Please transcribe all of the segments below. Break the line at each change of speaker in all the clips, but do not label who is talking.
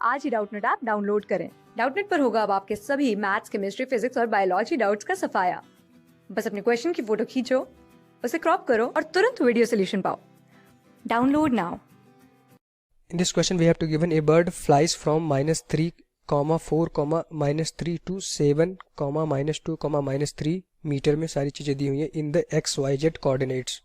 आज ही Doubtnut app download करें। Doubtnut पर होगा अब आपके सभी मैथ्स, केमिस्ट्री, फिजिक्स और बायोलॉजी डाउट्स का सफाया। बस अपने क्वेश्चन की फोटो खींचो, उसे क्रॉप करो और तुरंत वीडियो सोल्यूशन पाओ। Download now.
In this question we have to given a bird flies from -3, 4, -3 to 7, -2, -3 metre में सारी चीजें दी हुई है in the XYZ coordinates.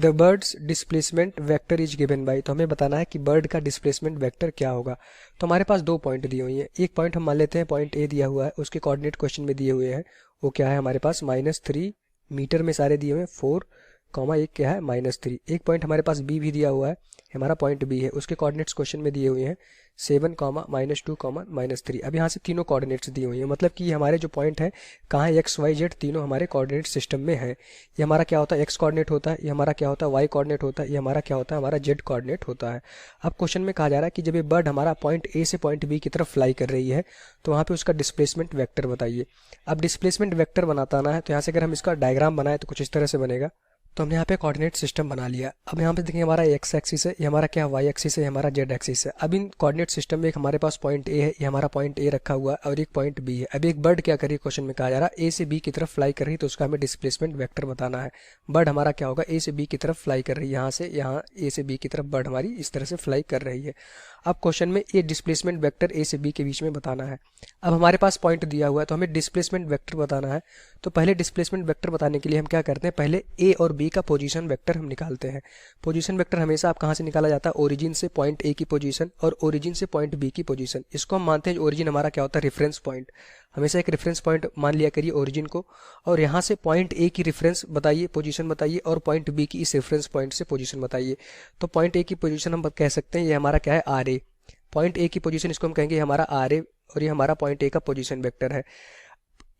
The birds displacement vector is given by, तो हमें बताना है कि बर्ड का डिस्प्लेसमेंट वेक्टर क्या होगा। तो हमारे पास दो पॉइंट दिए हुई है। एक पॉइंट हम मान लेते हैं पॉइंट ए दिया हुआ है, उसके कोऑर्डिनेट क्वेश्चन में दिए हुए हैं। वो क्या है हमारे पास -3 मीटर में सारे दिए हुए हैं, 4, एक क्या है -3। एक पॉइंट हमारे पास बी भी दिया हुआ है, हमारा पॉइंट बी है, उसके कोऑर्डिनेट्स क्वेश्चन में दिए हुए हैं 7, -2, -3। अब यहाँ से तीनों कोऑर्डिनेट्स दिए हुए हैं, मतलब कि हमारे जो पॉइंट है कहाँ है, एक्स वाई जेड तीनों हमारे कोऑर्डिनेट सिस्टम में है। ये हमारा क्या होता है, एक्स कोऑर्डिनेट होता है, ये हमारा क्या होता है, वाई कोऑर्डिनेट होता है, ये हमारा क्या होता है, हमारा जेड कोऑर्डिनेट होता है। अब क्वेश्चन में कहा जा रहा है कि जब ये बर्ड हमारा पॉइंट ए से पॉइंट बी की तरफ फ्लाई कर रही है तो वहाँ पे उसका डिस्प्लेसमेंट वेक्टर बताइए। अब डिस्प्लेसमेंट वेक्टर बनाता है तो यहाँ से अगर हम इसका डायग्राम बनाए तो कुछ इस तरह से बनेगा। तो हमने यहाँ पे कोऑर्डिनेट सिस्टम बना लिया। अब यहाँ पे देखेंगे हमारा एक्स एक्सिस है, ये हमारा क्या वाई एक्सिस है, ये हमारा जेड एक्सिस है। अब इन कोऑर्डिनेट सिस्टम में एक हमारे पास पॉइंट ए है, ये हमारा पॉइंट ए रखा हुआ है और एक पॉइंट बी है। अब एक बर्ड क्या करी, क्वेश्चन में कहा जा रहा है ए से बी की तरफ फ्लाई कर रही है तो उसका हमें डिस्प्लेसमेंट वेक्टर बताना है। बर्ड हमारा क्या होगा, ए से बी की तरफ फ्लाई कर रही है, यहाँ से यहाँ ए से बी की तरफ बर्ड हमारी इस तरह से फ्लाई कर रही है। अब क्वेश्चन में ये डिस्प्लेसमेंट वेक्टर ए से बी के बीच में बताना है। अब हमारे पास पॉइंट दिया हुआ है तो हमें डिस्प्लेसमेंट वेक्टर बताना है। तो पहले डिस्प्लेसमेंट वेक्टर बताने के लिए हम क्या करते हैं, पहले ए और बी का पोजीशन वेक्टर हम निकालते हैं। पोजीशन वेक्टर हमेशा आप कहाँ से निकाला जाता है, ओरिजिन से पॉइंट ए की पोजीशन और ओरिजिन से पॉइंट बी की पोजीशन। इसको हम मानते हैं ओरिजिन हमारा क्या होता है, रेफरेंस पॉइंट। हमेशा एक रेफरेंस पॉइंट मान लिया करिए ओरिजिन को, और यहाँ से पॉइंट ए की रेफरेंस बताइए, पोजीशन बताइए, और पॉइंट बी की इस रेफरेंस पॉइंट से पोजीशन बताइए। तो पॉइंट ए की पोजीशन हम कह सकते हैं ये हमारा क्या है, आर ए। पॉइंट ए की पोजीशन इसको हम कहेंगे हमारा आर ए, और ये हमारा पॉइंट ए का पोजीशन वेक्टर है।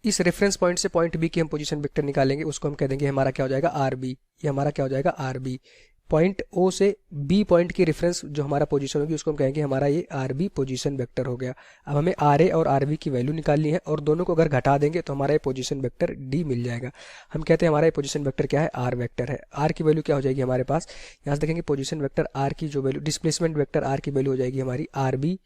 इस रेफरेंस पॉइंट से पॉइंट बी की हम पोजीशन वेक्टर निकालेंगे, उसको हम कह देंगे हमारा क्या हो जाएगा, आर बी। ये हमारा क्या हो जाएगा, आर बी। पॉइंट ओ से बी पॉइंट की रेफरेंस जो हमारा पोजीशन होगी उसको हम कहेंगे हमारा ये आर बी पोजीशन वेक्टर हो गया। अब हमें आर ए और आर बी की वैल्यू निकालनी है और दोनों को अगर घटा देंगे तो हमारा ये पोजीशन वेक्टर डी मिल जाएगा। हम कहते हैं हमारा ये पोजीशन वेक्टर क्या है, आर वेक्टर है। आर की वैल्यू क्या हो जाएगी हमारे पास, यहाँ से देखेंगे पोजीशन वेक्टर आर की जो वैल्यू, डिस्प्लेसमेंट वेक्टर आर की वैल्यू हो जाएगी हमारी R B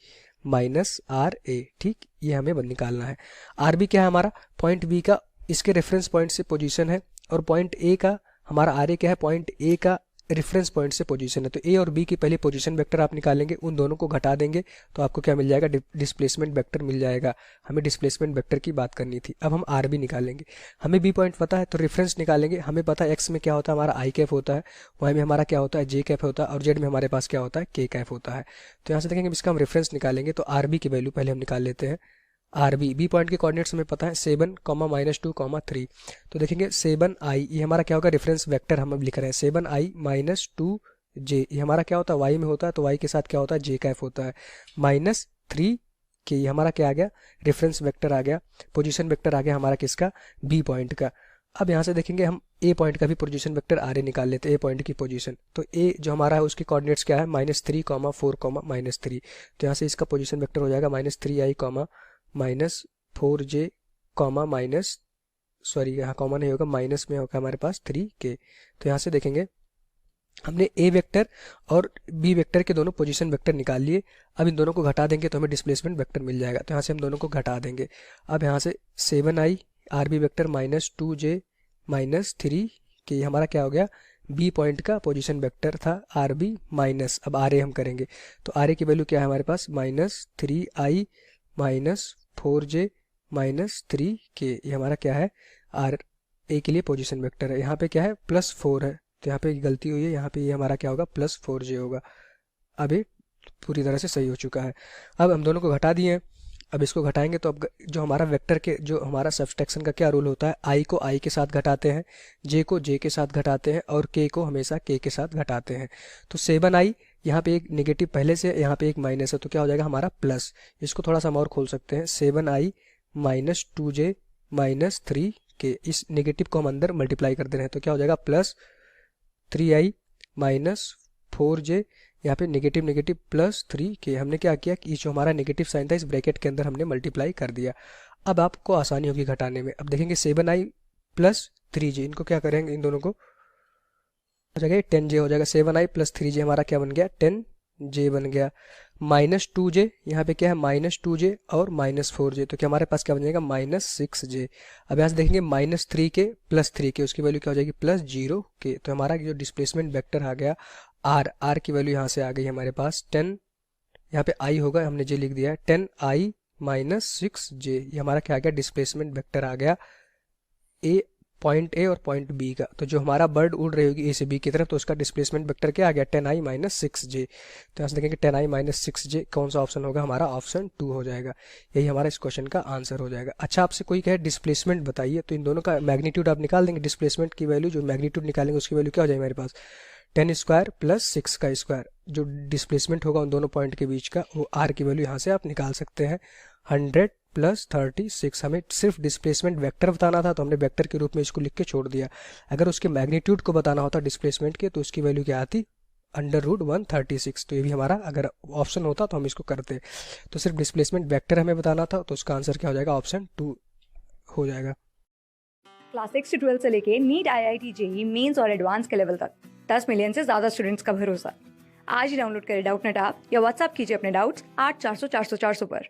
minus R A. ठीक, ये हमें निकालना है। आर बी क्या है हमारा, पॉइंट बी का इसके रेफरेंस पॉइंट से पोजीशन है, और पॉइंट ए का हमारा आर ए क्या है, पॉइंट ए का रेफरेंस पॉइंट से पोजीशन है। तो ए और बी की पहले पोजीशन वेक्टर आप निकालेंगे, उन दोनों को घटा देंगे तो आपको क्या मिल जाएगा, डिस्प्लेसमेंट वेक्टर मिल जाएगा। हमें डिस्प्लेसमेंट वेक्टर की बात करनी थी। अब हम आर बी निकालेंगे। हमें बी पॉइंट पता है तो रेफरेंस निकालेंगे। हमें पता है एक्स में क्या होता है, हमारा आई कैप होता है, वाई में हमारा क्या होता है, जे कैप होता है, और जेड में हमारे पास क्या होता है, के कैप होता है। तो यहाँ से देखेंगे इसका हम रेफरेंस निकालेंगे। तो आर बी की वैल्यू पहले हम निकाल लेते हैं। आर बी, बी पॉइंट के कोऑर्डिनेट्स हमें पता है 7, -2, 3। तो देखेंगे 7i, ये हमारा क्या होगा, रेफरेंस वेक्टर हम अब लिख रहे हैं 7i -2 जे। ये हमारा क्या होता है, वाई में होता है, तो वाई के साथ क्या होता है, जे कैफ होता है, -3 के। ये हमारा क्या आ गया, रेफरेंस वेक्टर आ गया। पोजीशन वेक्टर आ गया हमारा किसका, बी पॉइंट का। अब यहाँ से देखेंगे हम ए पॉइंट का भी पोजीशन वेक्टर आर ए निकाल लेते हैं, ए पॉइंट की पोजीशन। तो ए जो हमारा है उसके कोऑर्डिनेट्स क्या है, -3, 4, -3। तो यहाँ से इसका पोजीशन वेक्टर हो जाएगा -3i, -4j, माइनस, सॉरी यहाँ कॉमन नहीं होगा, माइनस में होगा हमारे पास 3k। तो यहाँ से देखेंगे हमने ए वेक्टर और बी वेक्टर के दोनों पोजीशन वेक्टर निकाल लिए। अब इन दोनों को घटा देंगे तो हमें डिस्प्लेसमेंट वेक्टर मिल जाएगा। तो यहाँ से हम दोनों को घटा देंगे। अब यहाँ से 7i R B vector -2j -3k, हमारा क्या हो गया, बी पॉइंट का पोजीशन वेक्टर था आर बी माइनस। अब आर ए हम करेंगे तो आर ए की वैल्यू क्या है हमारे पास, -3i -4j -3k। ये हमारा क्या है, आर ए के लिए पोजीशन वेक्टर है। यहाँ पे क्या है, +4 है, तो यहाँ पे गलती हुई है, यहाँ पे ये हमारा क्या होगा, +4j होगा। अब ये पूरी तरह से सही हो चुका है। अब हम दोनों को घटा दिए हैं। अब इसको घटाएंगे तो अब जो हमारा वेक्टर के जो हमारा सब्सट्रैक्शन का क्या रूल होता है, आई को आई के साथ घटाते हैं, जे को जे के साथ घटाते हैं, और के को हमेशा के के साथ घटाते हैं। तो 7i, यहाँ पे एक नेगेटिव पहले से, यहाँ पे एक माइनस है, तो क्या हो जाएगा हमारा प्लस। इसको थोड़ा सा हम और खोल सकते हैं, 7i -2j -3k। इस नेगेटिव को हम अंदर मल्टीप्लाई कर दे रहे हैं तो क्या हो जाएगा, +3i -4j, यहाँ पे नेगेटिव नेगेटिव +3k। हमने क्या किया कि जो हमारा नेगेटिव साइन था इस ब्रैकेट के अंदर हमने मल्टीप्लाई कर दिया। अब आपको आसानी होगी घटाने में। अब देखेंगे 7i +3j, इनको क्या करेंगे, इन दोनों को हो जाएगा 10j हो जाएगा। 7i +3j हमारा क्या बन गया, 10 जे बन गया, -2j, यहाँ पे क्या है -2j और -4j, तो क्या हमारे पास क्या बन जाएगा -6j। अब यहाँ से देखेंगे -3k + 3k, उसकी वैल्यू क्या हो जाएगी +0k। तो हमारा जो डिस्प्लेसमेंट वेक्टर आ गया r की वैल्यू यहाँ से आ गई हमारे पास 10, यहाँ पे i होगा, हमने j लिख दिया है 10i - 6j। ये हमारा क्या आ गया डिस्प्लेसमेंट वेक्टर आ गया पॉइंट ए और पॉइंट बी का। तो जो हमारा बर्ड उड़ रही होगी ए से बी की तरफ, तो उसका डिस्प्लेसमेंट वेक्टर क्या आ गया 10i - 6j। तो यहाँ से देखेंगे 10i - 6j कौन सा ऑप्शन होगा हमारा, ऑप्शन 2 हो जाएगा। यही हमारा इस क्वेश्चन का आंसर हो जाएगा। अच्छा, आपसे कोई कहे डिस्प्लेसमेंट बताइए, तो इन दोनों का मैग्नीट्यूड आप निकाल देंगे। डिस्प्लेसमेंट की वैल्यू जो मैग्नीट्यूड निकालेंगे उसकी वैल्यू क्या हो जाएगी हमारे पास 10² + 6 का स्क्वायर। जो डिस्प्लेसमेंट होगा उन दोनों पॉइंट के बीच का, वो r की वैल्यू यहाँ से आप निकाल सकते हैं 100 + 36। हमें सिर्फ डिस्प्लेसमेंट वेक्टर बताना था तो हमने वेक्टर के रूप में इसको लिख के छोड़ दिया। अगर उसके मैग्नीट्यूड को बताना होता डिस्प्लेसमेंट के, तो उसकी वैल्यू क्या आती √136। तो ये भी हमारा अगर ऑप्शन होता तो हम इसको करते। तो सिर्फ डिस्प्लेसमेंट वेक्टर हमें बताना था, तो उसका आंसर क्या हो जाएगा ऑप्शन 2 हो जाएगा।
क्लास 6 से 12 से लेके नीट, IIT, जेई मेंस और एडवांस के लेवल तक 10 मिलियन से ज्यादा स्टूडेंट्स का भरोसा। आज ही डाउनलोड करें डाउटनेट ऐप या व्हाट्सएप कीजिए अपने डाउट्स 8400 400 400 पर।